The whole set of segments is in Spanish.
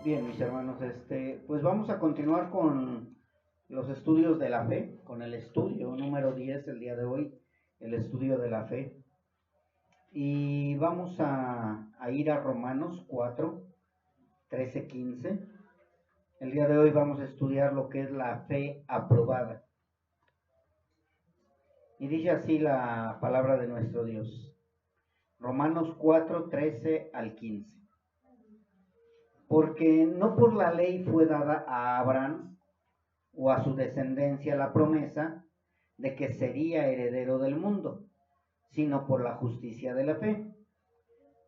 Bien, mis hermanos, pues vamos a continuar con los estudios de la fe, con el estudio número 10 el día de hoy, el estudio de la fe. Y vamos a ir a Romanos 4, 13, 15. El día de hoy vamos a estudiar lo que es la fe aprobada. Y dice así la palabra de nuestro Dios. Romanos 4, 13 al 15. Porque no por la ley fue dada a Abraham o a su descendencia la promesa de que sería heredero del mundo, sino por la justicia de la fe.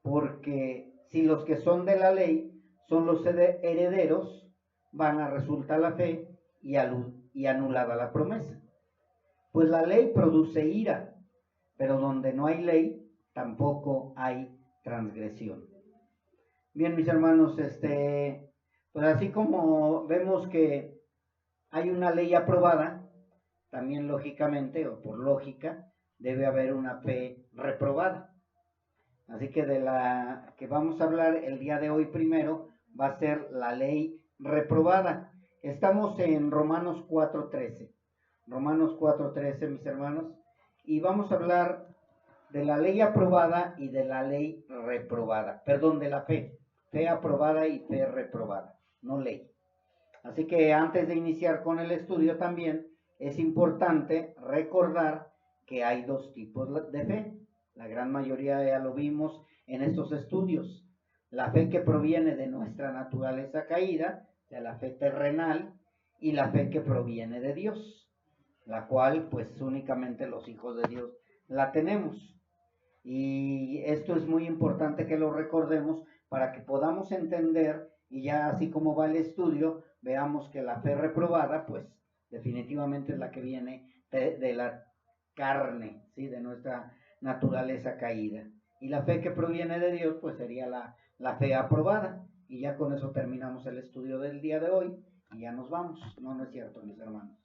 Porque si los que son de la ley son los herederos, van a resultar la fe y anulada la promesa. Pues la ley produce ira, pero donde no hay ley, tampoco hay transgresión. Bien, mis hermanos, pues así como vemos que hay una ley aprobada, también lógicamente, o por lógica, debe haber una fe reprobada. Así que de la que vamos a hablar el día de hoy primero va a ser la ley reprobada. Estamos en Romanos 4:13. Romanos 4:13, mis hermanos, y vamos a hablar de la ley aprobada y de la ley reprobada. Perdón, de la fe. Fe aprobada y fe reprobada, no ley. Así que antes de iniciar con el estudio también es importante recordar que hay dos tipos de fe. La gran mayoría ya lo vimos en estos estudios. La fe que proviene de nuestra naturaleza caída, de la fe terrenal, y la fe que proviene de Dios, la cual pues únicamente los hijos de Dios la tenemos. Y esto es muy importante que lo recordemos para que podamos entender, y ya así como va el estudio, veamos que la fe reprobada, pues definitivamente es la que viene de la carne, ¿sí? De nuestra naturaleza caída. Y la fe que proviene de Dios, pues sería la fe aprobada. Y ya con eso terminamos el estudio del día de hoy y ya nos vamos. No es cierto, mis hermanos.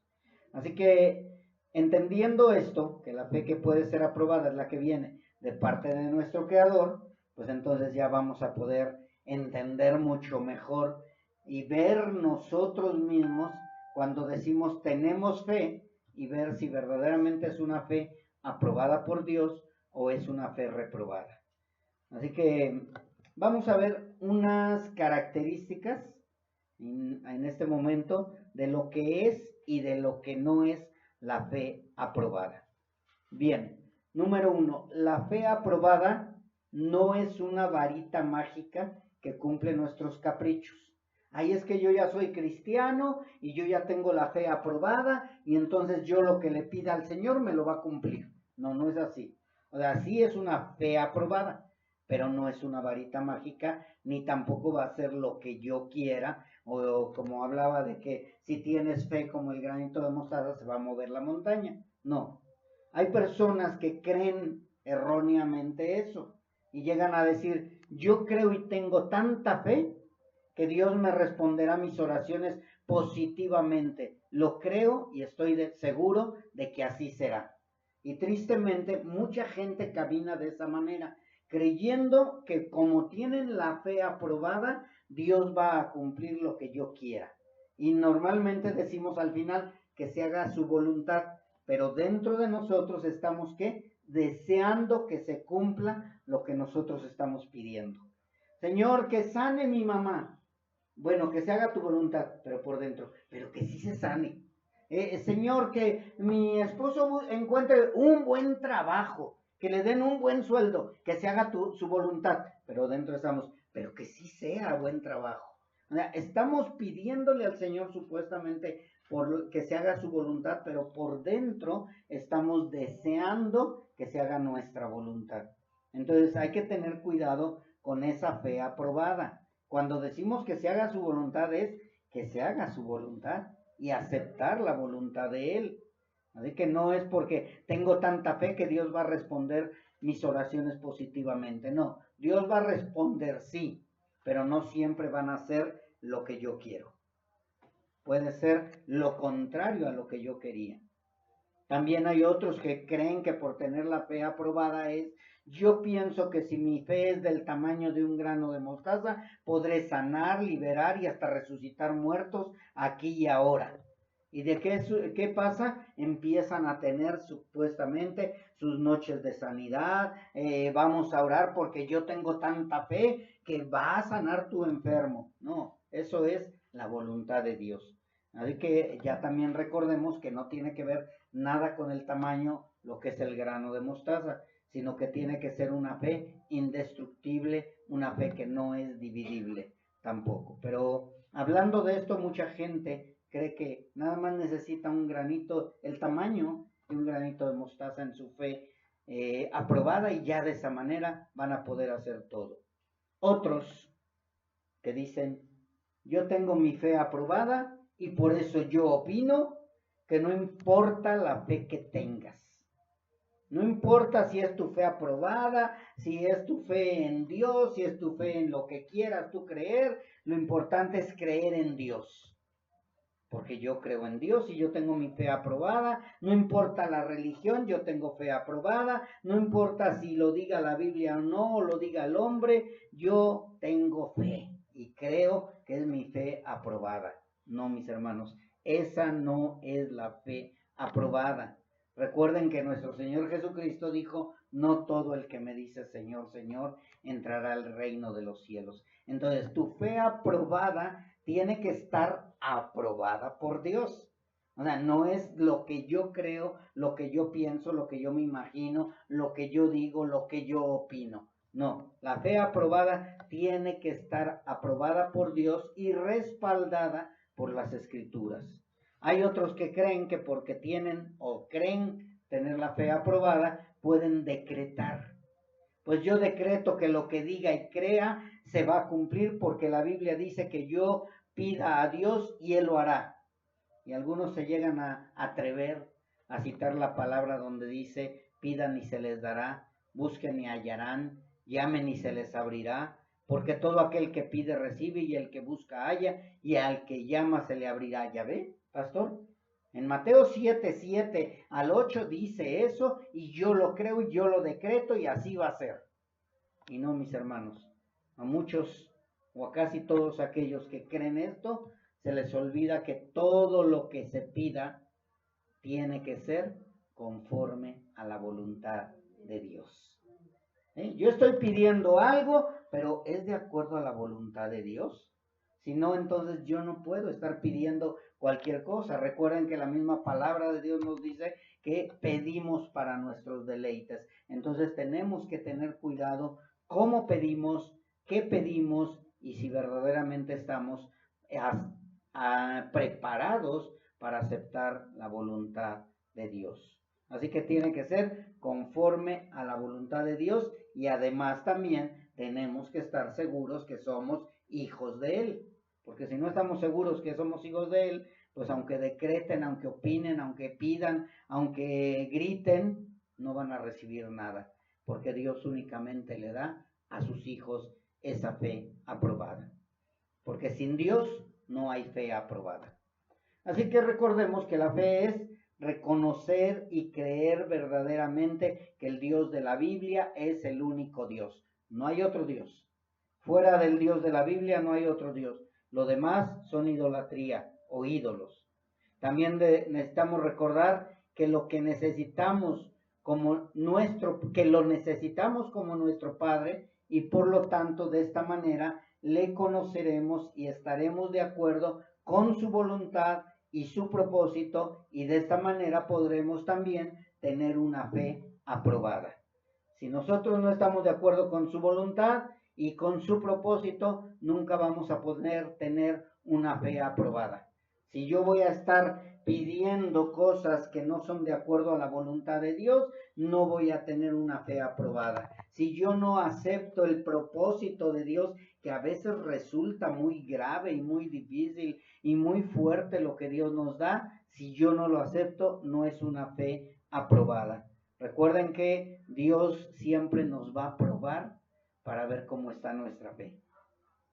Así que entendiendo esto, que la fe que puede ser aprobada es la que viene de parte de nuestro Creador, pues entonces ya vamos a poder entender mucho mejor y ver nosotros mismos cuando decimos tenemos fe y ver si verdaderamente es una fe aprobada por Dios o es una fe reprobada. Así que vamos a ver unas características en este momento de lo que es y de lo que no es la fe aprobada. Bien, número 1, la fe aprobada no es una varita mágica que cumple nuestros caprichos. Ahí es que yo ya soy cristiano y yo ya tengo la fe aprobada y entonces yo lo que le pida al Señor me lo va a cumplir. No es así. O sea, sí es una fe aprobada, pero no es una varita mágica, ni tampoco va a ser lo que yo quiera, o como hablaba de que si tienes fe como el granito de mostaza se va a mover la montaña. No. Hay personas que creen erróneamente eso y llegan a decir, yo creo y tengo tanta fe que Dios me responderá mis oraciones positivamente. Lo creo y estoy seguro de que así será. Y tristemente mucha gente camina de esa manera, creyendo que como tienen la fe aprobada, Dios va a cumplir lo que yo quiera. Y normalmente decimos al final que se haga su voluntad, pero dentro de nosotros estamos ¿qué? Deseando que se cumpla lo que nosotros estamos pidiendo. Señor, que sane mi mamá. Bueno, que se haga tu voluntad, pero por dentro, pero que sí se sane. Señor, que mi esposo encuentre un buen trabajo, que le den un buen sueldo, que se haga su voluntad, pero dentro estamos, pero que sí sea buen trabajo. O sea, estamos pidiéndole al Señor supuestamente por que se haga su voluntad, pero por dentro estamos deseando que se haga nuestra voluntad. Entonces hay que tener cuidado con esa fe aprobada. Cuando decimos que se haga su voluntad es que se haga su voluntad y aceptar la voluntad de Él. Así que no es porque tengo tanta fe que Dios va a responder mis oraciones positivamente. No, Dios va a responder sí, pero no siempre van a ser lo que yo quiero. Puede ser lo contrario a lo que yo quería. También hay otros que creen que por tener la fe aprobada es, Yo pienso que si mi fe es del tamaño de un grano de mostaza, podré sanar, liberar y hasta resucitar muertos aquí y ahora. ¿Y de qué pasa? Empiezan a tener supuestamente sus noches de sanidad. Vamos a orar porque yo tengo tanta fe que va a sanar tu enfermo. No, eso es la voluntad de Dios. Así que ya también recordemos que no tiene que ver nada con el tamaño, lo que es el grano de mostaza, sino que tiene que ser una fe indestructible, una fe que no es dividible tampoco. Pero hablando de esto, mucha gente cree que nada más necesita un granito, el tamaño de un granito de mostaza en su fe aprobada, y ya de esa manera van a poder hacer todo. Otros que dicen, yo tengo mi fe aprobada y por eso yo opino que no importa la fe que tengas. No importa si es tu fe aprobada, si es tu fe en Dios, si es tu fe en lo que quieras tú creer, lo importante es creer en Dios. Porque yo creo en Dios y yo tengo mi fe aprobada, no importa la religión, yo tengo fe aprobada, no importa si lo diga la Biblia o no, o lo diga el hombre, yo tengo fe y creo que es mi fe aprobada. No, mis hermanos, esa no es la fe aprobada. Recuerden que nuestro Señor Jesucristo dijo, no todo el que me dice Señor, Señor, entrará al reino de los cielos. Entonces, tu fe aprobada tiene que estar aprobada por Dios. O sea, no es lo que yo creo, lo que yo pienso, lo que yo me imagino, lo que yo digo, lo que yo opino. No, la fe aprobada tiene que estar aprobada por Dios y respaldada por las Escrituras. Hay otros que creen que porque tienen o creen tener la fe aprobada, pueden decretar. Pues yo decreto que lo que diga y crea se va a cumplir porque la Biblia dice que yo pida a Dios y Él lo hará. Y algunos se llegan a atrever a citar la palabra donde dice, pidan y se les dará, busquen y hallarán, llamen y se les abrirá, porque todo aquel que pide recibe y el que busca halla y al que llama se le abrirá. ¿Ya ve, pastor? En Mateo 7, 7 al 8 dice eso y yo lo creo y yo lo decreto y así va a ser. Y no, mis hermanos, a muchos o a casi todos aquellos que creen esto, se les olvida que todo lo que se pida tiene que ser conforme a la voluntad de Dios. Yo estoy pidiendo algo, pero ¿es de acuerdo a la voluntad de Dios? Si no, entonces yo no puedo estar pidiendo cualquier cosa. Recuerden que la misma palabra de Dios nos dice que pedimos para nuestros deleites. Entonces tenemos que tener cuidado cómo pedimos, qué pedimos y si verdaderamente estamos preparados para aceptar la voluntad de Dios. Así que tiene que ser conforme a la voluntad de Dios y además también tenemos que estar seguros que somos hijos de Él. Porque si no estamos seguros que somos hijos de Él, pues aunque decreten, aunque opinen, aunque pidan, aunque griten, no van a recibir nada. Porque Dios únicamente le da a sus hijos esa fe aprobada. Porque sin Dios no hay fe aprobada. Así que recordemos que la fe es reconocer y creer verdaderamente que el Dios de la Biblia es el único Dios. No hay otro Dios. Fuera del Dios de la Biblia no hay otro Dios. Lo demás son idolatría o ídolos. También necesitamos recordar que lo que necesitamos que lo necesitamos como nuestro Padre y por lo tanto de esta manera le conoceremos y estaremos de acuerdo con su voluntad y su propósito y de esta manera podremos también tener una fe aprobada. Si nosotros no estamos de acuerdo con su voluntad y con su propósito, nunca vamos a poder tener una fe aprobada. Si yo voy a estar pidiendo cosas que no son de acuerdo a la voluntad de Dios, no voy a tener una fe aprobada. Si yo no acepto el propósito de Dios, que a veces resulta muy grave y muy difícil y muy fuerte lo que Dios nos da, si yo no lo acepto, no es una fe aprobada. Recuerden que Dios siempre nos va a probar para ver cómo está nuestra fe.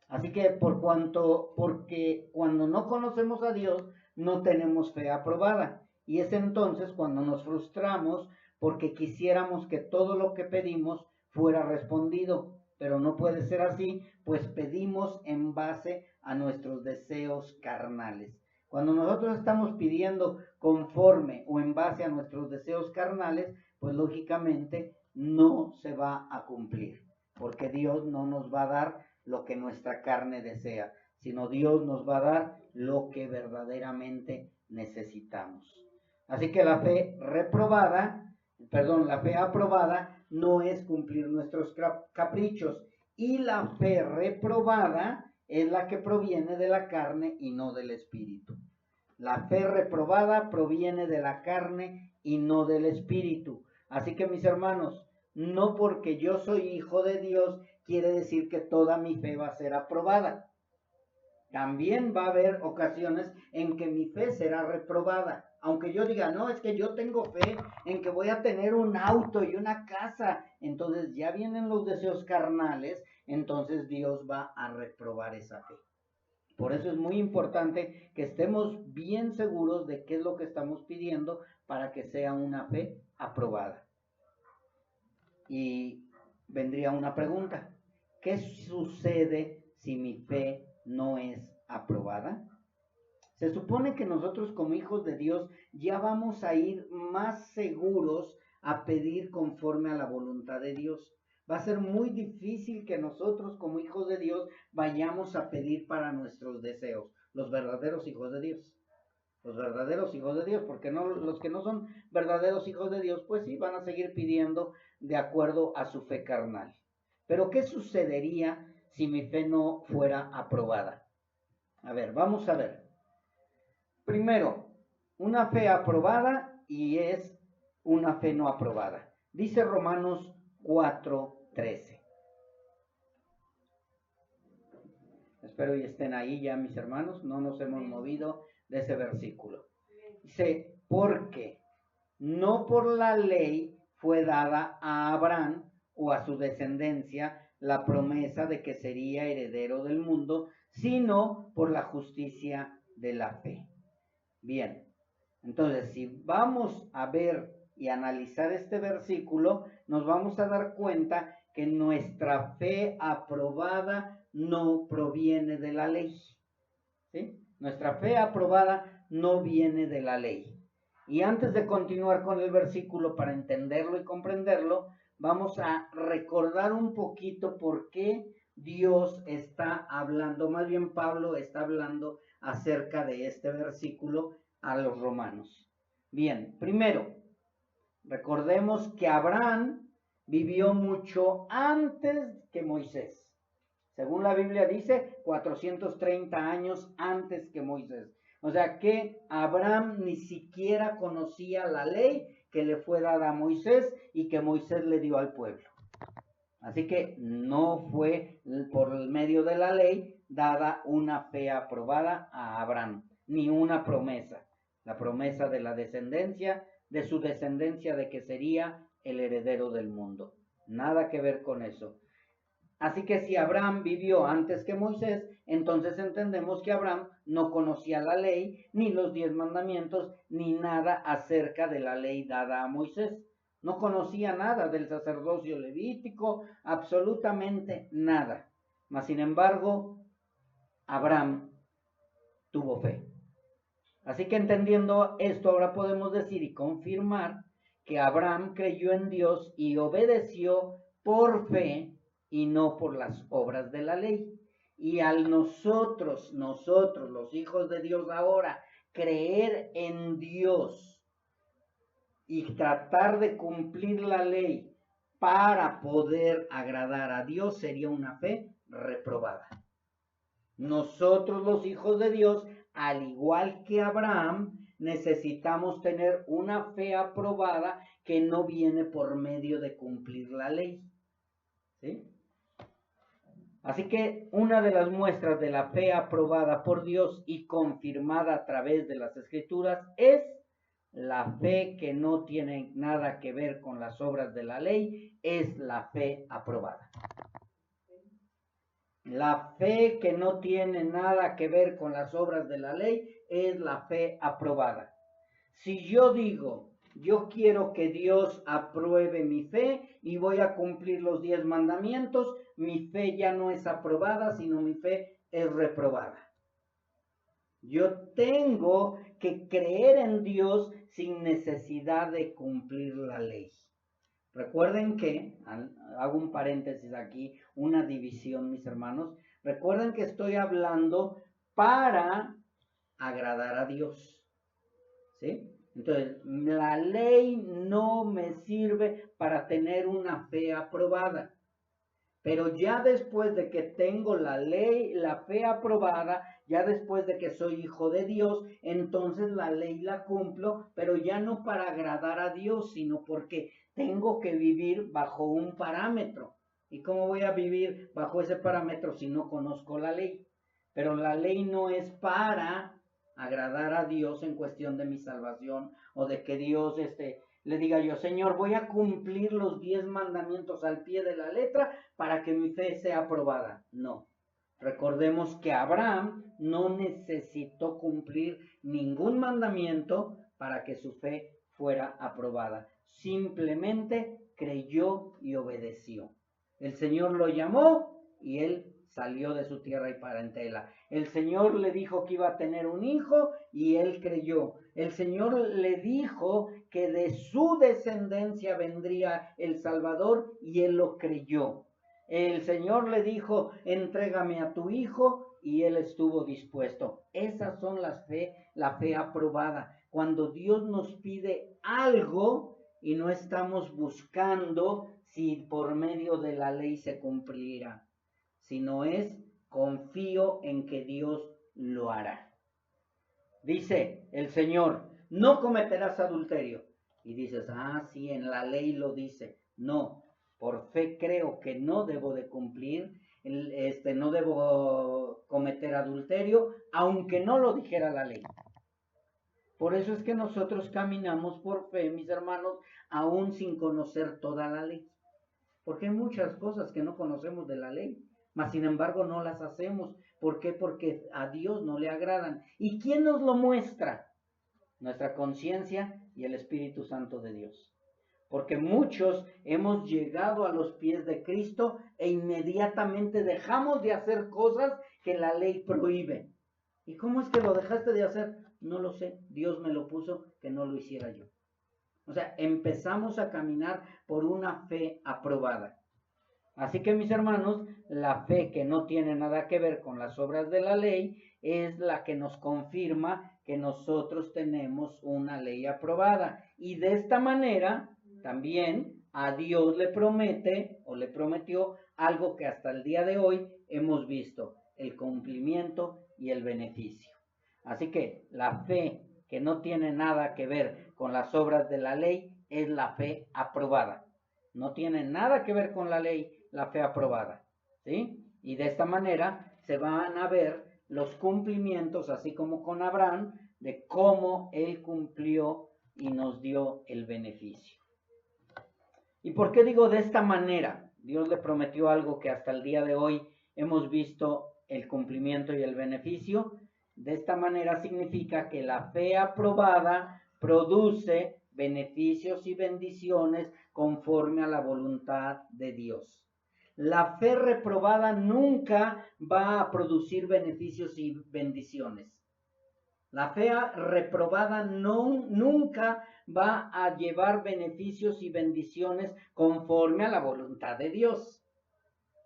Así que porque cuando no conocemos a Dios, no tenemos fe aprobada. Y es entonces cuando nos frustramos porque quisiéramos que todo lo que pedimos fuera respondido, pero no puede ser así, pues pedimos en base a nuestros deseos carnales. Cuando nosotros estamos pidiendo conforme o en base a nuestros deseos carnales, pues lógicamente no se va a cumplir, porque Dios no nos va a dar lo que nuestra carne desea, sino Dios nos va a dar lo que verdaderamente necesitamos. Así que la fe aprobada no es cumplir nuestros caprichos, y la fe reprobada es la que proviene de la carne y no del espíritu. La fe reprobada proviene de la carne y no del espíritu. Así que, mis hermanos, no porque yo soy hijo de Dios quiere decir que toda mi fe va a ser aprobada. También va a haber ocasiones en que mi fe será reprobada. Aunque yo diga, no, es que yo tengo fe en que voy a tener un auto y una casa. Entonces ya vienen los deseos carnales, entonces Dios va a reprobar esa fe. Por eso es muy importante que estemos bien seguros de qué es lo que estamos pidiendo para que sea una fe aprobada. Y vendría una pregunta: ¿qué sucede si mi fe no es aprobada? Se supone que nosotros como hijos de Dios ya vamos a ir más seguros a pedir conforme a la voluntad de Dios. Va a ser muy difícil que nosotros como hijos de Dios vayamos a pedir para nuestros deseos, los verdaderos hijos de Dios. Los verdaderos hijos de Dios, porque no, los que no son verdaderos hijos de Dios, pues sí, van a seguir pidiendo de acuerdo a su fe carnal. Pero ¿qué sucedería si mi fe no fuera aprobada? A ver, vamos a ver. Primero, una fe aprobada y es una fe no aprobada. Dice Romanos 4:13. Espero y estén ahí ya, mis hermanos, no nos hemos movido de ese versículo. Dice, porque no por la ley fue dada a Abraham o a su descendencia la promesa de que sería heredero del mundo, sino por la justicia de la fe. Bien, entonces si vamos a ver y analizar este versículo, nos vamos a dar cuenta que nuestra fe aprobada no proviene de la ley. ¿Sí? Nuestra fe aprobada no viene de la ley. Y antes de continuar con el versículo para entenderlo y comprenderlo, vamos a recordar un poquito por qué Dios está hablando, más bien Pablo está hablando acerca de este versículo a los romanos. Bien, primero, recordemos que Abraham vivió mucho antes que Moisés. Según la Biblia dice, 430 años antes que Moisés. O sea que Abraham ni siquiera conocía la ley que le fue dada a Moisés y que Moisés le dio al pueblo. Así que no fue por medio de la ley dada una fe aprobada a Abraham, ni una promesa. La promesa de la descendencia, de su descendencia, de que sería el heredero del mundo. Nada que ver con eso. Así que si Abraham vivió antes que Moisés, entonces entendemos que Abraham no conocía la ley, ni los 10 mandamientos, ni nada acerca de la ley dada a Moisés. No conocía nada del sacerdocio levítico, absolutamente nada. Mas sin embargo, Abraham tuvo fe. Así que entendiendo esto, ahora podemos decir y confirmar que Abraham creyó en Dios y obedeció por fe y no por las obras de la ley. Y al nosotros los hijos de Dios ahora, creer en Dios y tratar de cumplir la ley para poder agradar a Dios, sería una fe reprobada. Nosotros los hijos de Dios, al igual que Abraham, necesitamos tener una fe aprobada que no viene por medio de cumplir la ley. ¿Sí? Así que una de las muestras de la fe aprobada por Dios y confirmada a través de las Escrituras es la fe que no tiene nada que ver con las obras de la ley, es la fe aprobada. La fe que no tiene nada que ver con las obras de la ley es la fe aprobada. Si yo digo yo quiero que Dios apruebe mi fe y voy a cumplir los 10 mandamientos, mi fe ya no es aprobada, sino mi fe es reprobada. Yo tengo que creer en Dios sin necesidad de cumplir la ley. Recuerden que, hago un paréntesis aquí, una división, mis hermanos. Recuerden que estoy hablando para agradar a Dios. ¿Sí? Entonces, la ley no me sirve para tener una fe aprobada. Pero ya después de que tengo la ley, la fe aprobada, ya después de que soy hijo de Dios, entonces la ley la cumplo, pero ya no para agradar a Dios, sino porque tengo que vivir bajo un parámetro. ¿Y cómo voy a vivir bajo ese parámetro si no conozco la ley? Pero la ley no es para agradar a Dios en cuestión de mi salvación o de que Dios le diga yo, Señor, voy a cumplir los 10 mandamientos al pie de la letra para que mi fe sea aprobada. No. Recordemos que Abraham no necesitó cumplir ningún mandamiento para que su fe fuera aprobada. Simplemente creyó y obedeció. El Señor lo llamó y él salió de su tierra y parentela. El Señor le dijo que iba a tener un hijo y él creyó. El Señor le dijo que de su descendencia vendría el Salvador y él lo creyó. El Señor le dijo, entrégame a tu hijo y él estuvo dispuesto. Esas son la fe aprobada. Cuando Dios nos pide algo y no estamos buscando si por medio de la ley se cumplirá, sino es confío en que Dios lo hará. Dice el Señor, no cometerás adulterio. Y dices, sí, en la ley lo dice. No, por fe creo que no debo de cumplir, no debo cometer adulterio, aunque no lo dijera la ley. Por eso es que nosotros caminamos por fe, mis hermanos, aún sin conocer toda la ley. Porque hay muchas cosas que no conocemos de la ley, mas sin embargo no las hacemos. ¿Por qué? Porque a Dios no le agradan. ¿Y quién nos lo muestra? Nuestra conciencia y el Espíritu Santo de Dios. Porque muchos hemos llegado a los pies de Cristo e inmediatamente dejamos de hacer cosas que la ley prohíbe. ¿Y cómo es que lo dejaste de hacer? No lo sé, Dios me lo puso que no lo hiciera yo. O sea, empezamos a caminar por una fe aprobada. Así que, mis hermanos, la fe que no tiene nada que ver con las obras de la ley es la que nos confirma que nosotros tenemos una ley aprobada. Y de esta manera, también a Dios le promete o le prometió algo que hasta el día de hoy hemos visto, el cumplimiento y el beneficio. Así que la fe que no tiene nada que ver con las obras de la ley es la fe aprobada. No tiene nada que ver con la ley, la fe aprobada, ¿sí? Y de esta manera se van a ver los cumplimientos, así como con Abraham, de cómo él cumplió y nos dio el beneficio. ¿Y por qué digo de esta manera? Dios le prometió algo que hasta el día de hoy hemos visto el cumplimiento y el beneficio. De esta manera significa que la fe aprobada produce beneficios y bendiciones conforme a la voluntad de Dios. La fe reprobada nunca va a producir beneficios y bendiciones. La fe reprobada nunca va a llevar beneficios y bendiciones conforme a la voluntad de Dios.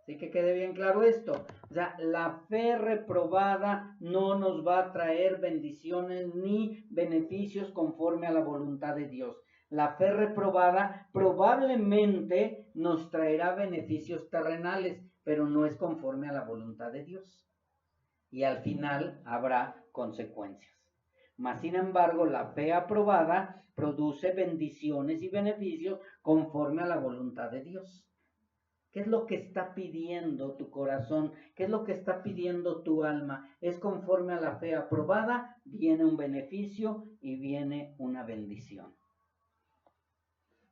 Así que quede bien claro esto. O sea, la fe reprobada no nos va a traer bendiciones ni beneficios conforme a la voluntad de Dios. La fe reprobada probablemente nos traerá beneficios terrenales, pero no es conforme a la voluntad de Dios. Y al final habrá consecuencias. Mas, sin embargo, la fe aprobada produce bendiciones y beneficios conforme a la voluntad de Dios. ¿Qué es lo que está pidiendo tu corazón? ¿Qué es lo que está pidiendo tu alma? Es conforme a la fe aprobada, viene un beneficio y viene una bendición.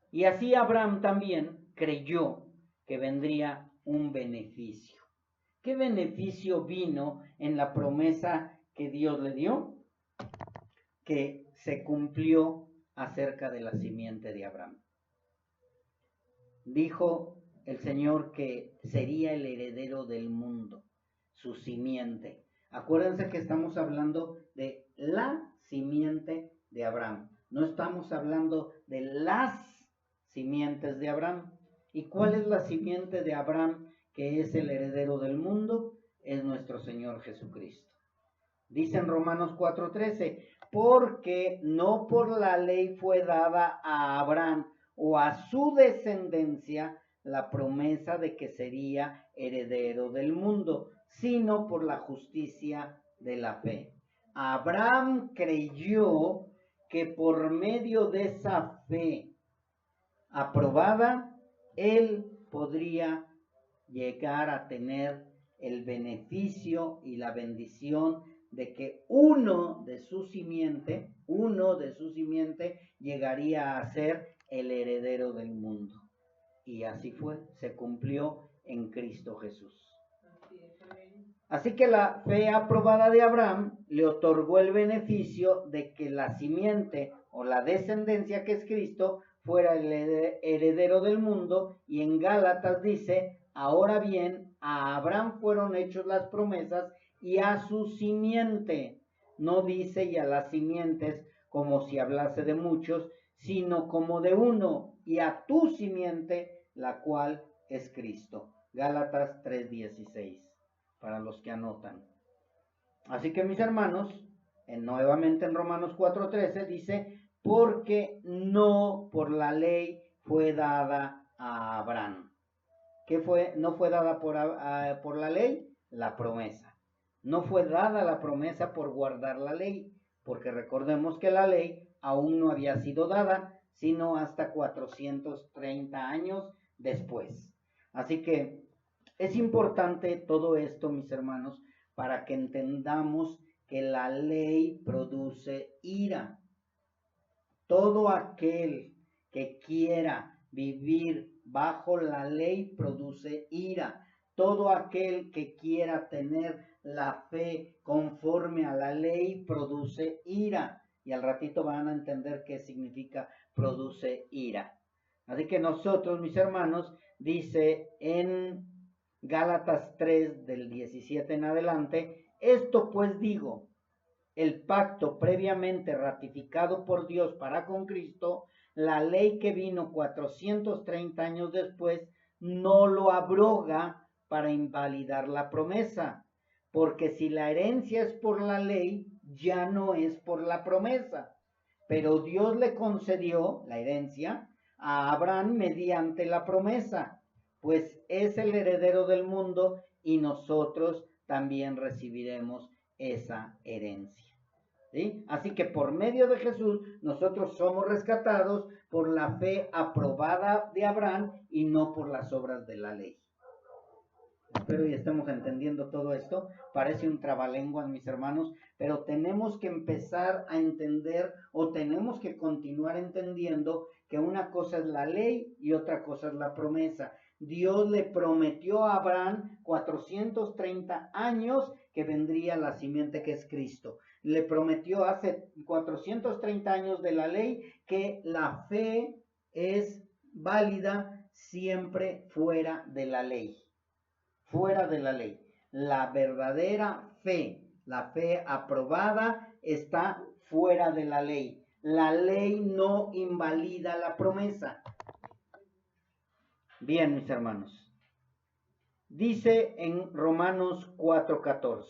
Y así Abraham también creyó que vendría un beneficio. ¿Qué beneficio vino en la promesa que Dios le dio? Que se cumplió acerca de la simiente de Abraham. Dijo el Señor que sería el heredero del mundo, su simiente. Acuérdense que estamos hablando de la simiente de Abraham. No estamos hablando de las simientes de Abraham. ¿Y cuál es la simiente de Abraham que es el heredero del mundo? Es nuestro Señor Jesucristo. Dice en Romanos 4:13, porque no por la ley fue dada a Abraham o a su descendencia la promesa de que sería heredero del mundo, sino por la justicia de la fe. Abraham creyó que por medio de esa fe aprobada, él podría llegar a tener el beneficio y la bendición de que uno de su simiente llegaría a ser el heredero del mundo. Y así fue, se cumplió en Cristo Jesús. Así que la fe aprobada de Abraham le otorgó el beneficio de que la simiente o la descendencia que es Cristo fuera el heredero del mundo, y en Gálatas dice, ahora bien, a Abraham fueron hechas las promesas y a su simiente. No dice y a las simientes como si hablase de muchos, sino como de uno, y a tu simiente, la cual es Cristo. Gálatas 3:16, para los que anotan. Así que mis hermanos, nuevamente en Romanos 4:13 dice, porque no por la ley fue dada a Abraham. ¿Qué fue? No fue dada por la ley, la promesa. No fue dada la promesa por guardar la ley, porque recordemos que la ley aún no había sido dada, sino hasta 430 años después. Así que es importante todo esto, mis hermanos, para que entendamos que la ley produce ira. Todo aquel que quiera vivir bajo la ley produce ira. Todo aquel que quiera tener la fe conforme a la ley produce ira. Y al ratito van a entender qué significa produce ira. Así que nosotros, mis hermanos, dice en Gálatas 3 del 17 en adelante, esto pues digo, el pacto previamente ratificado por Dios para con Cristo, la ley que vino 430 años después, no lo abroga para invalidar la promesa, porque si la herencia es por la ley, ya no es por la promesa, pero Dios le concedió la herencia a Abraham mediante la promesa, pues es el heredero del mundo y nosotros también recibiremos esa herencia. ¿Sí? Así que por medio de Jesús nosotros somos rescatados por la fe aprobada de Abraham y no por las obras de la ley. Espero y estemos entendiendo todo esto. Parece un trabalenguas, mis hermanos, pero tenemos que empezar a entender o tenemos que continuar entendiendo que una cosa es la ley y otra cosa es la promesa. Dios le prometió a Abraham 430 años que vendría la simiente que es Cristo. Le prometió hace 430 años de la ley que la fe es válida siempre fuera de la ley. Fuera de la ley. La verdadera fe, la fe aprobada, está fuera de la ley. La ley no invalida la promesa. Bien, mis hermanos. Dice en Romanos 4:14,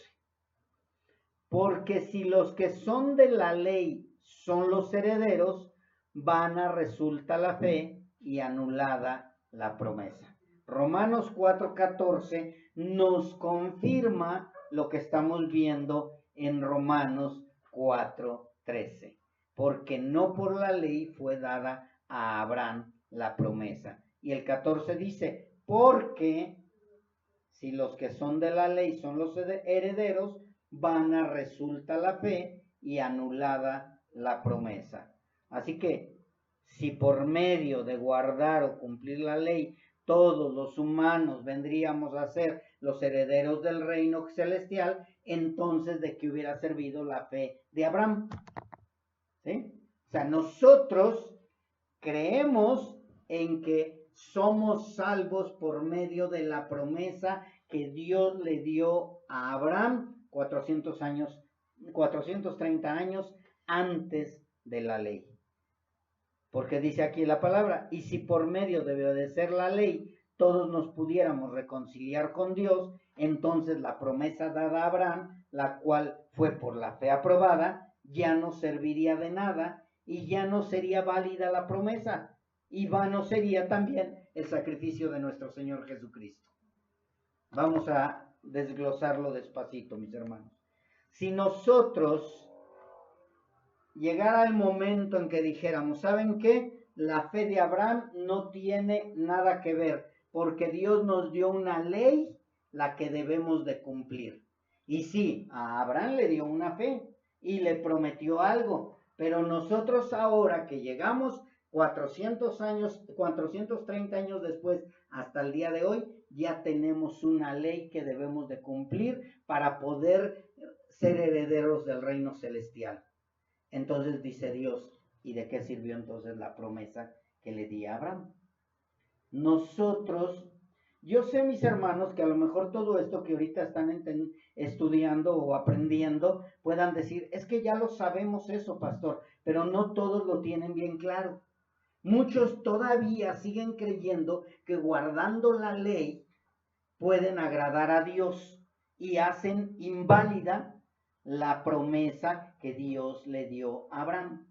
porque si los que son de la ley son los herederos, vana resulta la fe y anulada la promesa. Romanos 4:14 nos confirma lo que estamos viendo en Romanos 4:13, porque no por la ley fue dada a Abraham la promesa. Y el 14 dice, porque si los que son de la ley son los herederos, vana resulta la fe y anulada la promesa. Así que si por medio de guardar o cumplir la ley todos los humanos vendríamos a ser los herederos del reino celestial, entonces ¿de qué hubiera servido la fe de Abraham? ¿Sí? sea, nosotros creemos en que somos salvos por medio de la promesa que Dios le dio a Abraham 430 años antes de la ley. Porque dice aquí la palabra, y si por medio de obedecer la ley todos nos pudiéramos reconciliar con Dios, entonces la promesa dada a Abraham, la cual fue por la fe aprobada, ya no serviría de nada y ya no sería válida la promesa, y vano sería también el sacrificio de nuestro Señor Jesucristo. Vamos a desglosarlo despacito, mis hermanos. Si nosotros llegara el momento en que dijéramos, ¿saben qué? La fe de Abraham no tiene nada que ver, porque Dios nos dio una ley, la que debemos de cumplir. Y sí, a Abraham le dio una fe y le prometió algo, pero nosotros ahora que llegamos 430 años después hasta el día de hoy, ya tenemos una ley que debemos de cumplir para poder ser herederos del reino celestial. Entonces dice Dios, ¿y de qué sirvió entonces la promesa que le di a Abraham? Nosotros, yo sé, mis hermanos, que a lo mejor todo esto que ahorita están estudiando o aprendiendo, puedan decir, es que ya lo sabemos eso, pastor, pero no todos lo tienen bien claro. Muchos todavía siguen creyendo que guardando la ley pueden agradar a Dios y hacen inválida la promesa que Dios le dio a Abraham.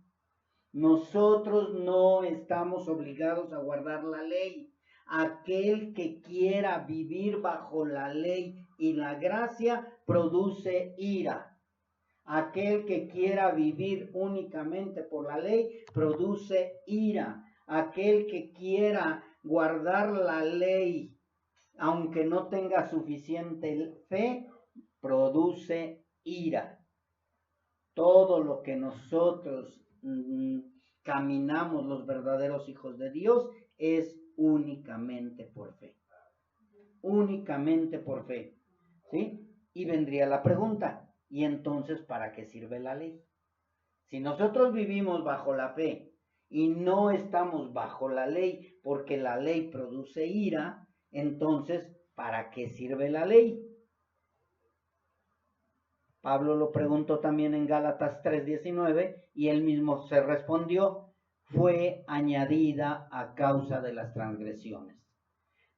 Nosotros no estamos obligados a guardar la ley. Aquel que quiera vivir bajo la ley y la gracia produce ira. Aquel que quiera vivir únicamente por la ley produce ira. Aquel que quiera guardar la ley, aunque no tenga suficiente fe, produce ira. Todo lo que nosotros caminamos, los verdaderos hijos de Dios, es únicamente por fe. Únicamente por fe. ¿Sí? Y vendría la pregunta, ¿y entonces para qué sirve la ley? Si nosotros vivimos bajo la fe y no estamos bajo la ley porque la ley produce ira, entonces, ¿para qué sirve la ley? Pablo lo preguntó también en Gálatas 3:19 y él mismo se respondió, fue añadida a causa de las transgresiones.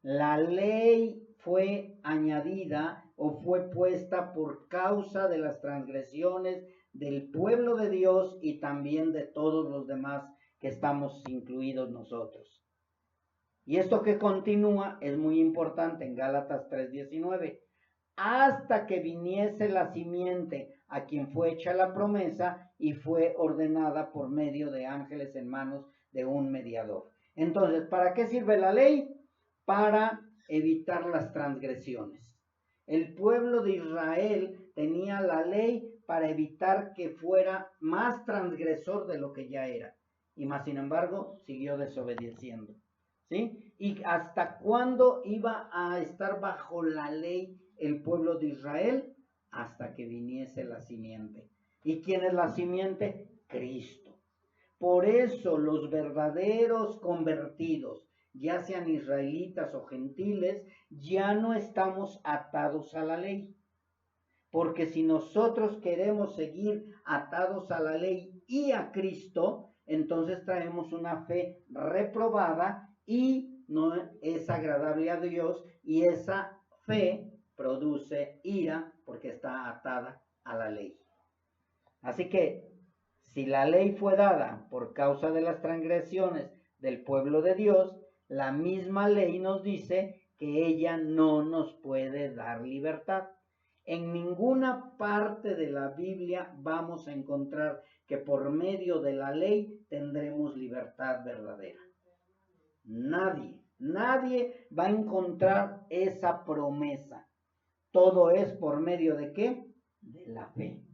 La ley fue añadida o fue puesta por causa de las transgresiones del pueblo de Dios y también de todos los demás que estamos incluidos nosotros. Y esto que continúa es muy importante en Gálatas 3:19. Hasta que viniese la simiente a quien fue hecha la promesa y fue ordenada por medio de ángeles en manos de un mediador. Entonces, ¿para qué sirve la ley? Para evitar las transgresiones. El pueblo de Israel tenía la ley para evitar que fuera más transgresor de lo que ya era. Y más sin embargo, siguió desobedeciendo. ¿Sí? ¿Y hasta cuándo iba a estar bajo la ley el pueblo de Israel? Hasta que viniese la simiente. ¿Y quién es la simiente? Cristo. Por eso los verdaderos convertidos, ya sean israelitas o gentiles, ya no estamos atados a la ley. Porque si nosotros queremos seguir atados a la ley y a Cristo, entonces traemos una fe reprobada y no es agradable a Dios, y esa fe produce ira porque está atada a la ley. Así que si la ley fue dada por causa de las transgresiones del pueblo de Dios, la misma ley nos dice que ella no nos puede dar libertad. En ninguna parte de la Biblia vamos a encontrar que por medio de la ley tendremos libertad verdadera. Nadie va a encontrar esa promesa. Todo es por medio de ¿qué? De la fe.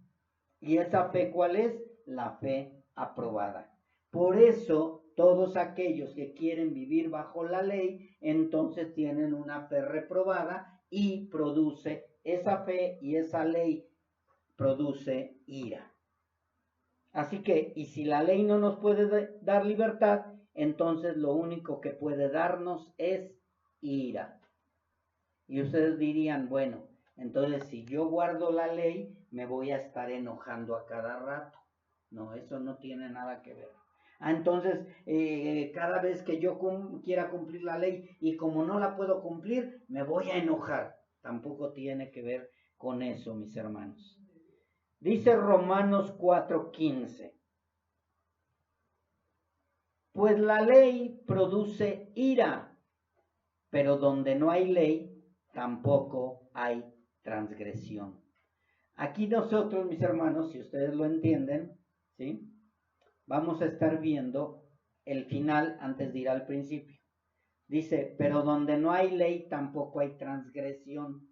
¿Y esa fe cuál es? La fe aprobada. Por eso, todos aquellos que quieren vivir bajo la ley, entonces tienen una fe reprobada y produce esa fe y esa ley produce ira. Así que, y si la ley no nos puede dar libertad, entonces lo único que puede darnos es ira. Y ustedes dirían, bueno, entonces si yo guardo la ley, me voy a estar enojando a cada rato. No, eso no tiene nada que ver. Entonces, cada vez que yo quiera cumplir la ley y como no la puedo cumplir, me voy a enojar. Tampoco tiene que ver con eso, mis hermanos. Dice Romanos 4:15. Pues la ley produce ira, pero donde no hay ley, tampoco hay transgresión. Aquí nosotros, mis hermanos, si ustedes lo entienden, ¿sí? Vamos a estar viendo el final antes de ir al principio. Dice, pero donde no hay ley, tampoco hay transgresión.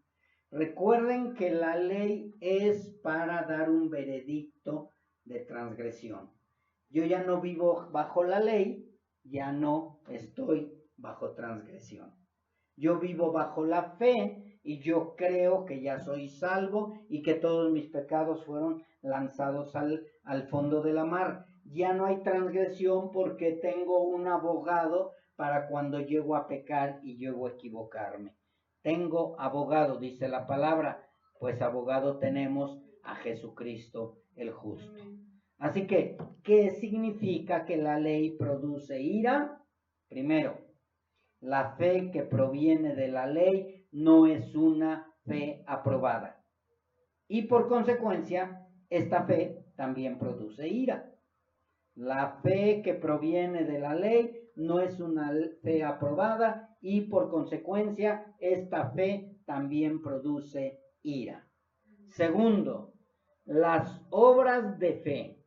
Recuerden que la ley es para dar un veredicto de transgresión. Yo ya no vivo bajo la ley, ya no estoy bajo transgresión. Yo vivo bajo la fe y yo creo que ya soy salvo y que todos mis pecados fueron lanzados al fondo de la mar. Ya no hay transgresión porque tengo un abogado para cuando llego a pecar y llego a equivocarme. Tengo abogado, dice la palabra, pues abogado tenemos a Jesucristo el justo. Así que, ¿qué significa que la ley produce ira? Primero, la fe que proviene de la ley no es una fe aprobada. Y por consecuencia, esta fe también produce ira. La fe que proviene de la ley no es una fe aprobada y por consecuencia, esta fe también produce ira. Segundo, las obras de fe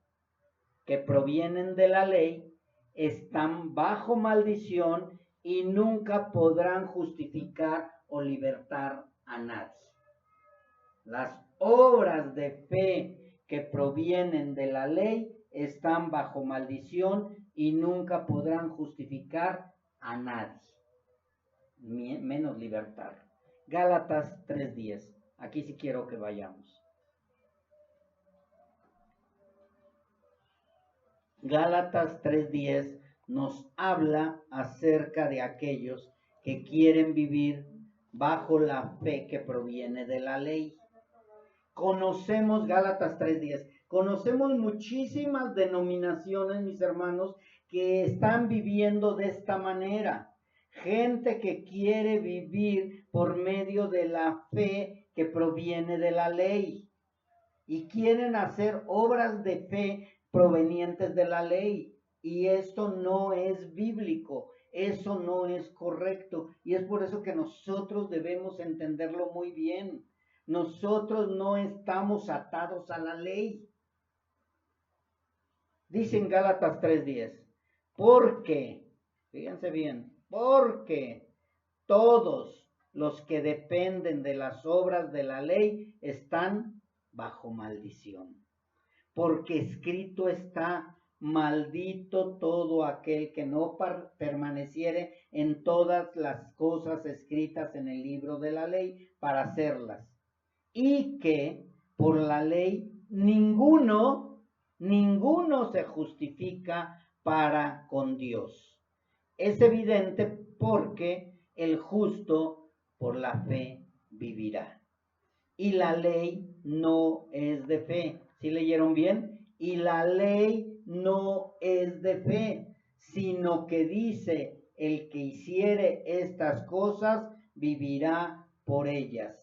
que provienen de la ley están bajo maldición y nunca podrán justificar o libertar a nadie. Las obras de fe que provienen de la ley están bajo maldición y nunca podrán justificar a nadie, menos libertar. Gálatas 3:10. Aquí sí quiero que vayamos. Gálatas 3:10 nos habla acerca de aquellos que quieren vivir bajo la fe que proviene de la ley. Conocemos Gálatas 3:10, conocemos muchísimas denominaciones, mis hermanos, que están viviendo de esta manera. Gente que quiere vivir por medio de la fe que proviene de la ley y quieren hacer obras de fe provenientes de la ley. Y esto no es bíblico, eso no es correcto. Y es por eso que nosotros debemos entenderlo muy bien. Nosotros no estamos atados a la ley. Dice en Gálatas 3:10, porque, fíjense bien, porque todos los que dependen de las obras de la ley están bajo maldición. Porque escrito está, maldito todo aquel que no permaneciere en todas las cosas escritas en el libro de la ley para hacerlas. Y que por la ley ninguno se justifica para con Dios. Es evidente porque el justo por la fe vivirá. Y la ley no es de fe. ¿Sí leyeron bien? Y la ley no es de fe, sino que dice, el que hiciere estas cosas vivirá por ellas.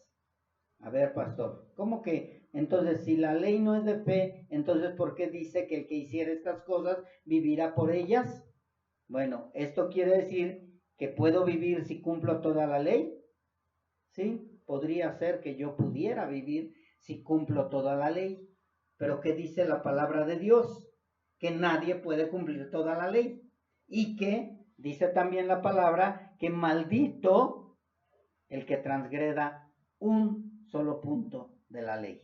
A ver, pastor, ¿cómo que entonces si la ley no es de fe, entonces ¿por qué dice que el que hiciere estas cosas vivirá por ellas? Bueno, esto quiere decir que puedo vivir si cumplo toda la ley. ¿Sí? Podría ser que yo pudiera vivir si cumplo toda la ley. Pero ¿qué dice la palabra de Dios? Que nadie puede cumplir toda la ley. Y que dice también la palabra que maldito el que transgreda un solo punto de la ley.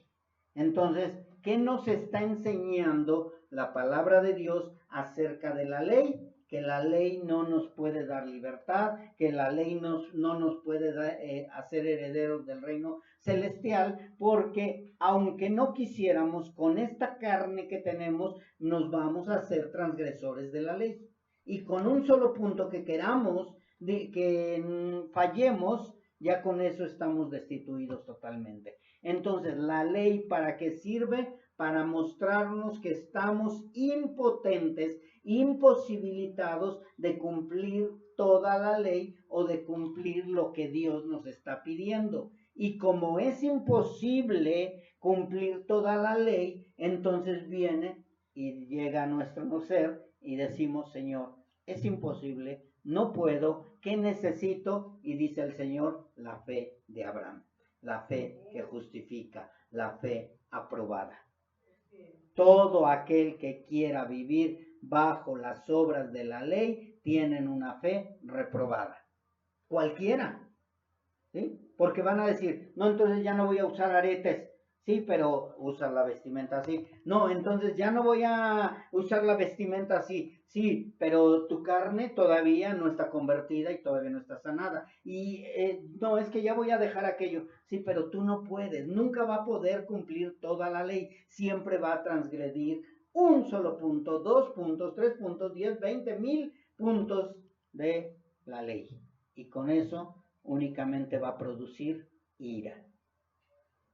Entonces, ¿qué nos está enseñando la palabra de Dios acerca de la ley? que la ley no nos puede dar libertad, que la ley no nos puede hacer herederos del reino celestial, porque aunque no quisiéramos, con esta carne que tenemos, nos vamos a hacer transgresores de la ley. Y con un solo punto que queramos, que fallemos, ya con eso estamos destituidos totalmente. Entonces, la ley, ¿para qué sirve? Para mostrarnos que estamos impotentes, imposibilitados de cumplir toda la ley o de cumplir lo que Dios nos está pidiendo. Y como es imposible cumplir toda la ley, entonces viene y llega a nuestro ser y decimos, Señor, es imposible, no puedo, ¿qué necesito? Y dice el Señor, la fe de Abraham, la fe que justifica, la fe aprobada. Todo aquel que quiera vivir bajo las obras de la ley tienen una fe reprobada. Cualquiera, ¿sí? Porque van a decir, no, entonces ya no voy a usar aretes. Sí, pero usa la vestimenta así. No, entonces ya no voy a usar la vestimenta así. Sí, pero tu carne todavía no está convertida y todavía no está sanada. Y no, es que ya voy a dejar aquello. Sí, pero tú no puedes. Nunca va a poder cumplir toda la ley. Siempre va a transgredir un solo punto, 2 puntos, 3 puntos, 10, 20, 1000 puntos de la ley. Y con eso únicamente va a producir ira.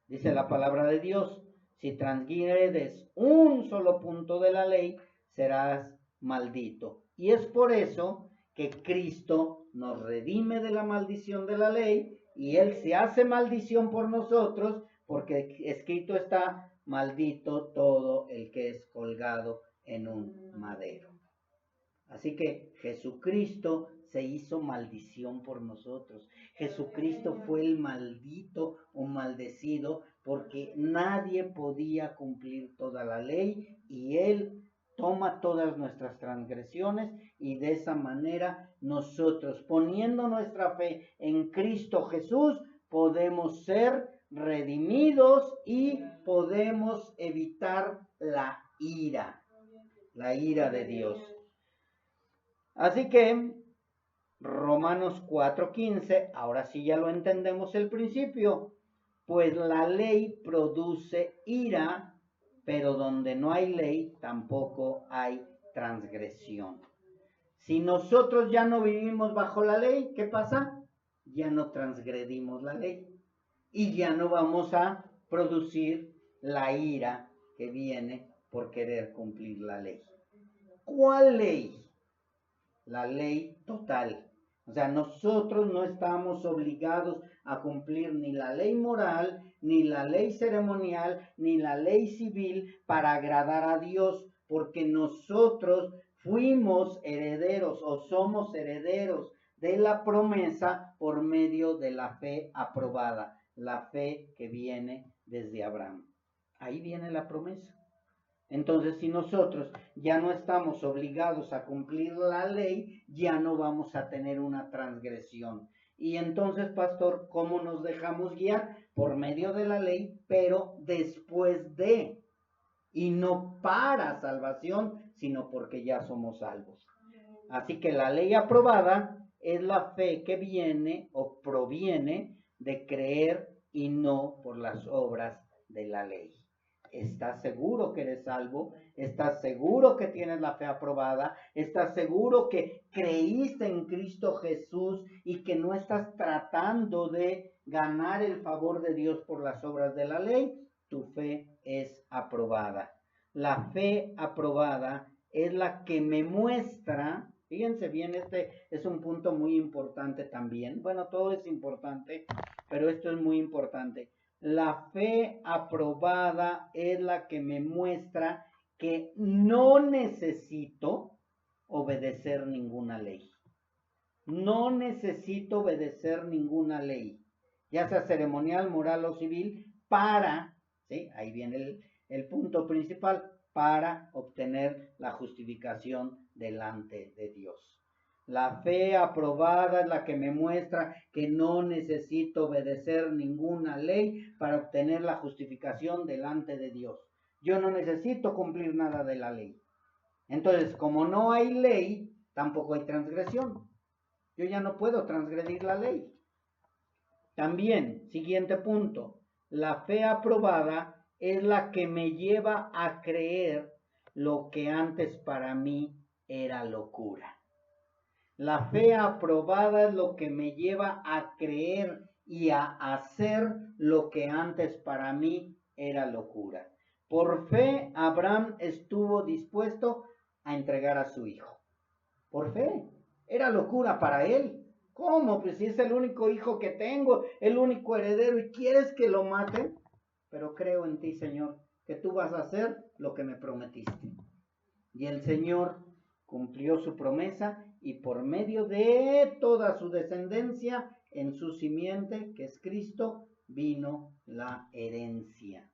Dice la palabra de Dios, si transgredes un solo punto de la ley, serás maldito. Y es por eso que Cristo nos redime de la maldición de la ley y Él se hace maldición por nosotros, porque escrito está, maldito todo el que es colgado en un madero. Así que Jesucristo se hizo maldición por nosotros. Jesucristo fue el maldito o maldecido porque nadie podía cumplir toda la ley y Él toma todas nuestras transgresiones y de esa manera nosotros, poniendo nuestra fe en Cristo Jesús, podemos ser redimidos y podemos evitar la ira de Dios. Así que Romanos 4:15, ahora sí ya lo entendemos el principio, pues la ley produce ira, pero donde no hay ley tampoco hay transgresión. Si nosotros ya no vivimos bajo la ley, ¿qué pasa? Ya no transgredimos la ley y ya no vamos a producir la ira que viene por querer cumplir la ley. ¿Cuál ley? La ley total. O sea, nosotros no estamos obligados a cumplir ni la ley moral, ni la ley ceremonial, ni la ley civil para agradar a Dios, porque nosotros fuimos herederos o somos herederos de la promesa por medio de la fe aprobada, la fe que viene desde Abraham. Ahí viene la promesa. Entonces, si nosotros ya no estamos obligados a cumplir la ley, ya no vamos a tener una transgresión. Y entonces, pastor, ¿cómo nos dejamos guiar? Por medio de la ley, pero después de, y no para salvación, sino porque ya somos salvos. Así que la ley aprobada es la fe que viene o proviene de creer y no por las obras de la ley. ¿Estás seguro que eres salvo? ¿Estás seguro que tienes la fe aprobada? ¿Estás seguro que creíste en Cristo Jesús y que no estás tratando de ganar el favor de Dios por las obras de la ley? Tu fe es aprobada. La fe aprobada es la que me muestra, fíjense bien, este es un punto muy importante también. Bueno, todo es importante, pero esto es muy importante. La fe aprobada es la que me muestra que no necesito obedecer ninguna ley. No necesito obedecer ninguna ley, ya sea ceremonial, moral o civil, para, ¿sí? Ahí viene el punto principal, para obtener la justificación delante de Dios. La fe aprobada es la que me muestra que no necesito obedecer ninguna ley para obtener la justificación delante de Dios. Yo no necesito cumplir nada de la ley. Entonces, como no hay ley, tampoco hay transgresión. Yo ya no puedo transgredir la ley. También, siguiente punto, la fe aprobada es la que me lleva a creer lo que antes para mí era locura. La fe aprobada es lo que me lleva a creer y a hacer lo que antes para mí era locura. Por fe, Abraham estuvo dispuesto a entregar a su hijo. Por fe. Era locura para él. ¿Cómo? Pues si es el único hijo que tengo, el único heredero, y quieres que lo maten. Pero creo en ti, Señor, que tú vas a hacer lo que me prometiste. Y el Señor cumplió su promesa y por medio de toda su descendencia, en su simiente, que es Cristo, vino la herencia.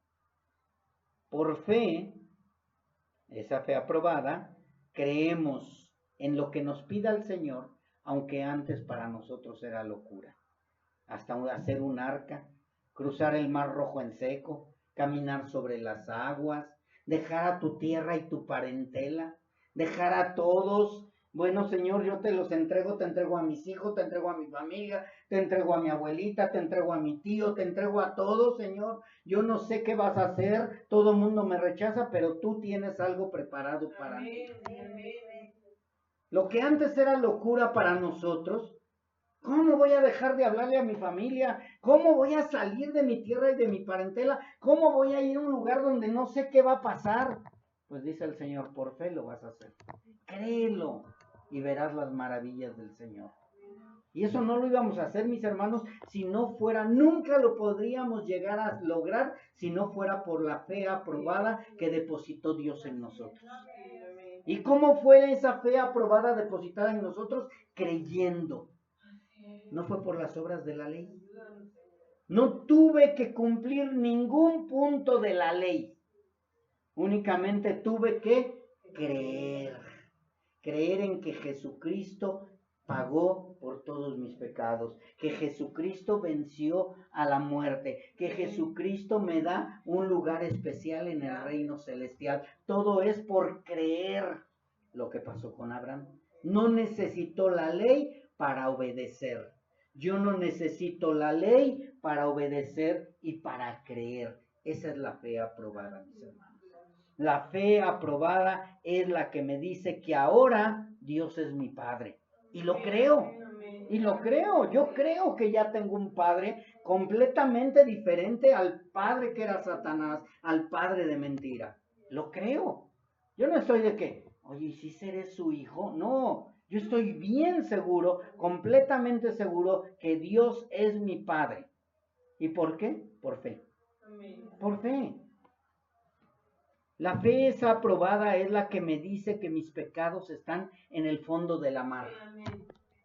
Por fe, esa fe aprobada, creemos en lo que nos pida el Señor, aunque antes para nosotros era locura. Hasta hacer un arca, cruzar el mar Rojo en seco, caminar sobre las aguas, dejar a tu tierra y tu parentela, dejar a todos. Bueno, Señor, yo te los entrego, te entrego a mis hijos, te entrego a mi familia, te entrego a mi abuelita, te entrego a mi tío, te entrego a todos, Señor. Yo no sé qué vas a hacer, todo el mundo me rechaza, pero tú tienes algo preparado para mí. Lo que antes era locura para nosotros, ¿cómo voy a dejar de hablarle a mi familia? ¿Cómo voy a salir de mi tierra y de mi parentela? ¿Cómo voy a ir a un lugar donde no sé qué va a pasar? Pues dice el Señor, por fe lo vas a hacer. Créelo y verás las maravillas del Señor. Y eso no lo íbamos a hacer, mis hermanos, si no fuera, nunca lo podríamos llegar a lograr si no fuera por la fe aprobada que depositó Dios en nosotros. ¿Y cómo fue esa fe aprobada depositada en nosotros? Creyendo. No fue por las obras de la ley. No tuve que cumplir ningún punto de la ley. Únicamente tuve que creer. Creer en que Jesucristo pagó por todos mis pecados, que Jesucristo venció a la muerte, que Jesucristo me da un lugar especial en el reino celestial. Todo es por creer. Lo que pasó con Abraham. No necesitó la ley para obedecer. Yo no necesito la ley para obedecer y para creer. Esa es la fe aprobada, mis hermanos. La fe aprobada es la que me dice que ahora Dios es mi Padre. Y lo creo. Y lo creo. Yo creo que ya tengo un Padre completamente diferente al padre que era Satanás, al padre de mentira. Lo creo. Yo no estoy de que, oye, ¿si seré su hijo? No. Yo estoy bien seguro, completamente seguro que Dios es mi Padre. ¿Y por qué? Por fe. Por fe. La fe esa aprobada es la que me dice que mis pecados están en el fondo de la mar.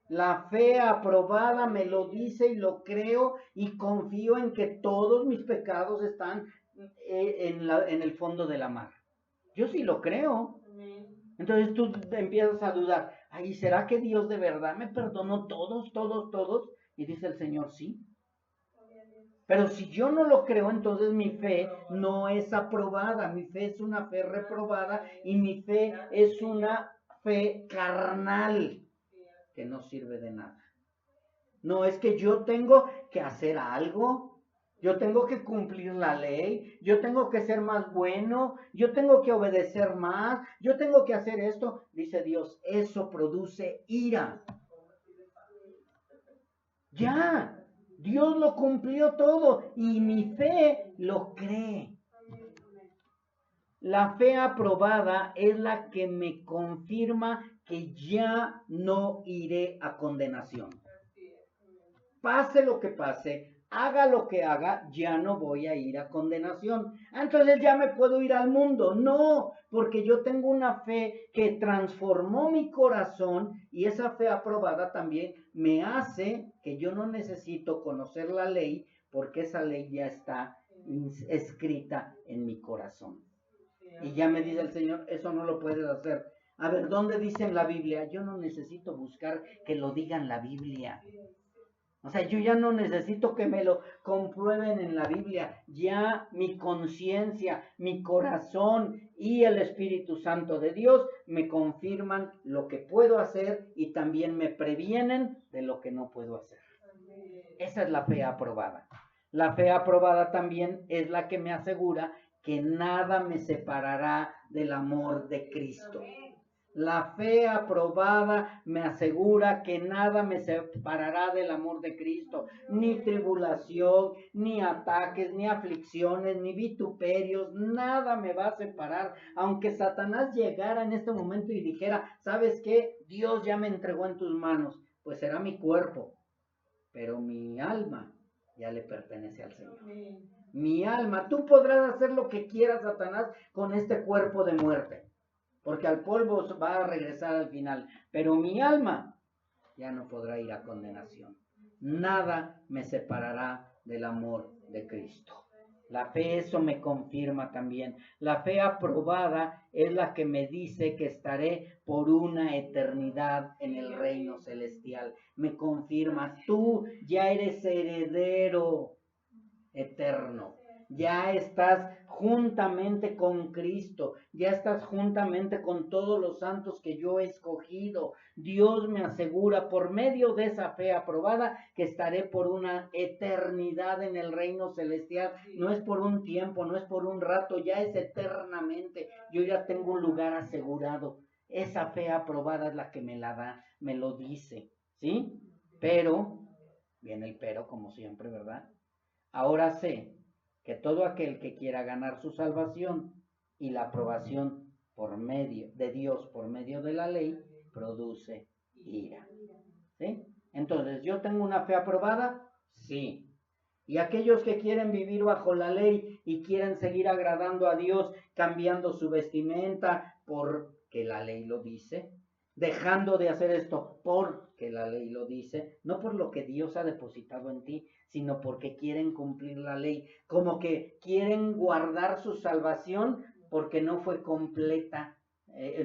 La fe aprobada me lo dice y lo creo y confío en que todos mis pecados están en el fondo de la mar. Yo sí lo creo. Entonces tú empiezas a dudar, ay, ¿será que Dios de verdad me perdonó todos? Y dice el Señor, sí. Pero si yo no lo creo, entonces mi fe no es aprobada, mi fe es una fe reprobada y mi fe es una fe carnal que no sirve de nada. No es que yo tengo que hacer algo, yo tengo que cumplir la ley, yo tengo que ser más bueno, yo tengo que obedecer más, yo tengo que hacer esto. Dice Dios, eso produce ira. Ya. Dios lo cumplió todo y mi fe lo cree. La fe aprobada es la que me confirma que ya no iré a condenación. Pase lo que pase, haga lo que haga, ya no voy a ir a condenación. Entonces ya me puedo ir al mundo. No, porque yo tengo una fe que transformó mi corazón y esa fe aprobada también me hace que yo no necesito conocer la ley porque esa ley ya está escrita en mi corazón. Y ya me dice el Señor, eso no lo puedes hacer. A ver, ¿dónde dice en la Biblia? Yo no necesito buscar que lo diga en la Biblia. O sea, yo ya no necesito que me lo comprueben en la Biblia. Ya mi conciencia, mi corazón y el Espíritu Santo de Dios me confirman lo que puedo hacer y también me previenen de lo que no puedo hacer. Esa es la fe aprobada. La fe aprobada también es la que me asegura que nada me separará del amor de Cristo. La fe aprobada me asegura que nada me separará del amor de Cristo. Ni tribulación, ni ataques, ni aflicciones, ni vituperios, nada me va a separar. Aunque Satanás llegara en este momento y dijera, ¿sabes qué? Dios ya me entregó en tus manos. Pues será mi cuerpo, pero mi alma ya le pertenece al Señor. Mi alma, tú podrás hacer lo que quieras, Satanás, con este cuerpo de muerte, porque al polvo va a regresar al final, pero mi alma ya no podrá ir a condenación. Nada me separará del amor de Cristo. La fe eso me confirma también. La fe aprobada es la que me dice que estaré por una eternidad en el reino celestial. Me confirma, tú ya eres heredero eterno. Ya estás juntamente con Cristo, ya estás juntamente con todos los santos que yo he escogido. Dios me asegura por medio de esa fe aprobada que estaré por una eternidad en el reino celestial. No es por un tiempo, no es por un rato, ya es eternamente. Yo ya tengo un lugar asegurado. Esa fe aprobada es la que me la da, me lo dice, ¿sí? Pero, viene el pero como siempre, ¿verdad? Ahora sé que todo aquel que quiera ganar su salvación y la aprobación por medio de Dios, por medio de la ley, produce ira. ¿Sí? Entonces, ¿yo tengo una fe aprobada? Sí. Y aquellos que quieren vivir bajo la ley y quieren seguir agradando a Dios, cambiando su vestimenta porque la ley lo dice, dejando de hacer esto porque la ley lo dice, no por lo que Dios ha depositado en ti, sino porque quieren cumplir la ley, como que quieren guardar su salvación porque no fue completa,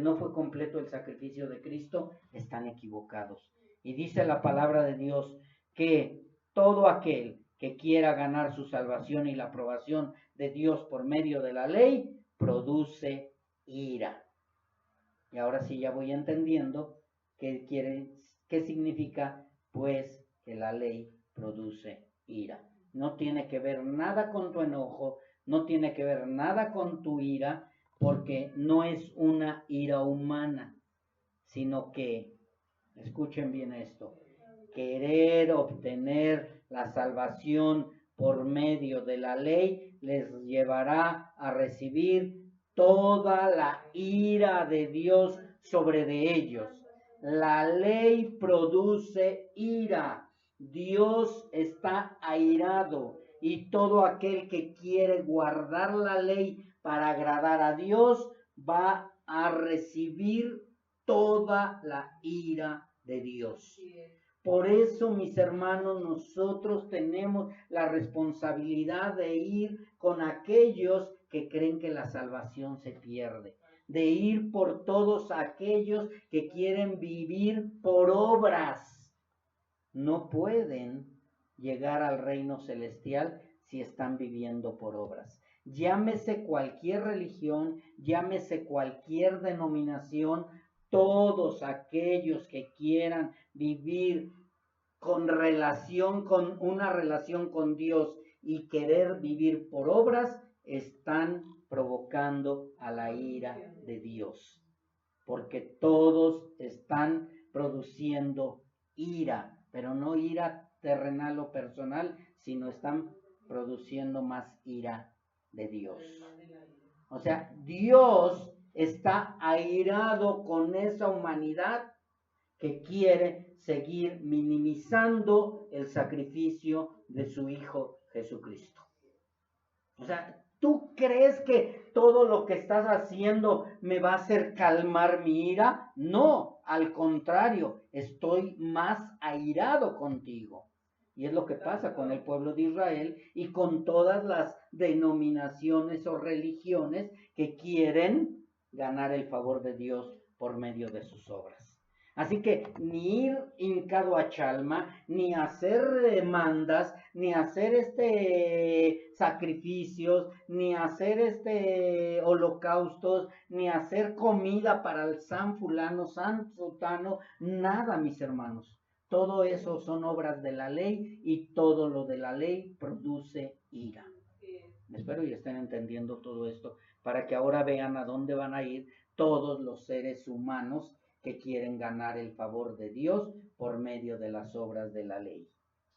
no fue completo el sacrificio de Cristo, están equivocados. Y dice la palabra de Dios que todo aquel que quiera ganar su salvación y la aprobación de Dios por medio de la ley, produce ira. Y ahora sí ya voy entendiendo qué significa, pues, que la ley produce ira. No tiene que ver nada con tu enojo, no tiene que ver nada con tu ira, porque no es una ira humana, sino que, escuchen bien esto, querer obtener la salvación por medio de la ley les llevará a recibir toda la ira de Dios sobre de ellos. La ley produce ira. Dios está airado y todo aquel que quiere guardar la ley para agradar a Dios va a recibir toda la ira de Dios. Por eso, mis hermanos, nosotros tenemos la responsabilidad de ir con aquellos que creen que la salvación se pierde, de ir por todos aquellos que quieren vivir por obras. No pueden llegar al reino celestial si están viviendo por obras. Llámese cualquier religión, llámese cualquier denominación, todos aquellos que quieran vivir con una relación con Dios y querer vivir por obras, están provocando a la ira de Dios. Porque todos están produciendo ira, pero no ira terrenal o personal, sino están produciendo más ira de Dios. O sea, Dios está airado con esa humanidad que quiere seguir minimizando el sacrificio de su Hijo Jesucristo. O sea, ¿tú crees que todo lo que estás haciendo me va a hacer calmar mi ira? No, al contrario, estoy más airado contigo. Y es lo que pasa con el pueblo de Israel y con todas las denominaciones o religiones que quieren ganar el favor de Dios por medio de sus obras. Así que ni ir hincado a Chalma, ni hacer demandas, ni hacer sacrificios, ni hacer holocaustos, ni hacer comida para el San fulano, San sutano, nada, mis hermanos. Todo eso son obras de la ley y todo lo de la ley produce ira. Espero y estén entendiendo todo esto para que ahora vean a dónde van a ir todos los seres humanos que quieren ganar el favor de Dios por medio de las obras de la ley.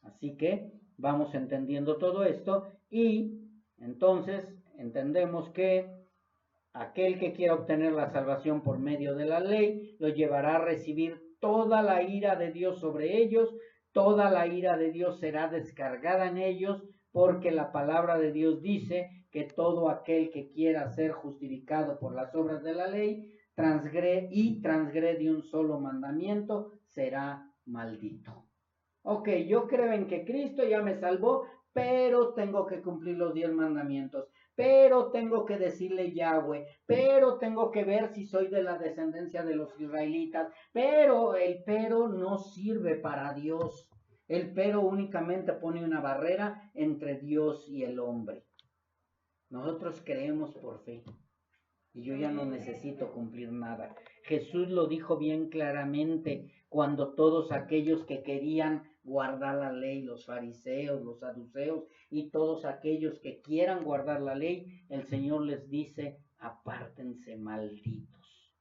Así que vamos entendiendo todo esto y entonces entendemos que aquel que quiera obtener la salvación por medio de la ley lo llevará a recibir toda la ira de Dios sobre ellos, toda la ira de Dios será descargada en ellos, porque la palabra de Dios dice que todo aquel que quiera ser justificado por las obras de la ley transgrede un solo mandamiento, será maldito. Ok, yo creo en que Cristo ya me salvó, pero tengo que cumplir los 10 mandamientos, pero tengo que decirle Yahweh, pero tengo que ver si soy de la descendencia de los israelitas, pero el pero no sirve para Dios. El pero únicamente pone una barrera entre Dios y el hombre. Nosotros creemos por fe. Y yo ya no necesito cumplir nada. Jesús lo dijo bien claramente cuando todos aquellos que querían guardar la ley, los fariseos, los saduceos y todos aquellos que quieran guardar la ley, el Señor les dice, apártense malditos.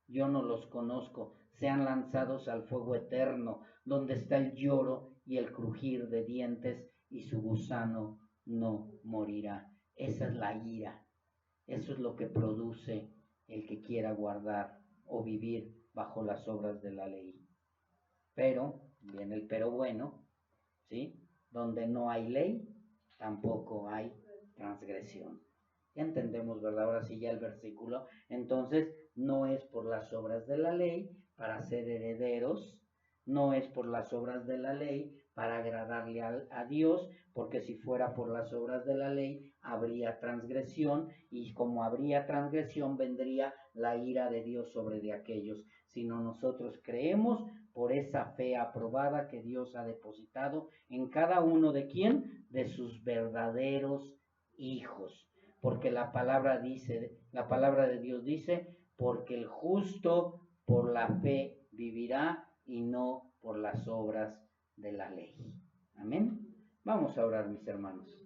Yo no los conozco, sean lanzados al fuego eterno, donde está el lloro y el crujir de dientes y su gusano no morirá. Esa es la ira. Eso es lo que produce el que quiera guardar o vivir bajo las obras de la ley. Pero, viene el pero bueno, ¿sí? Donde no hay ley, tampoco hay transgresión. Ya entendemos, ¿verdad? Ahora sí ya el versículo. Entonces, no es por las obras de la ley para ser herederos, no es por las obras de la ley para agradarle a Dios, porque si fuera por las obras de la ley, habría transgresión, y como habría transgresión, vendría la ira de Dios sobre de aquellos. Sino nosotros creemos por esa fe aprobada que Dios ha depositado en cada uno de quién, de sus verdaderos hijos. Porque la palabra de Dios dice, porque el justo por la fe vivirá y no por las obras de la ley. Amén. Vamos a orar, mis hermanos.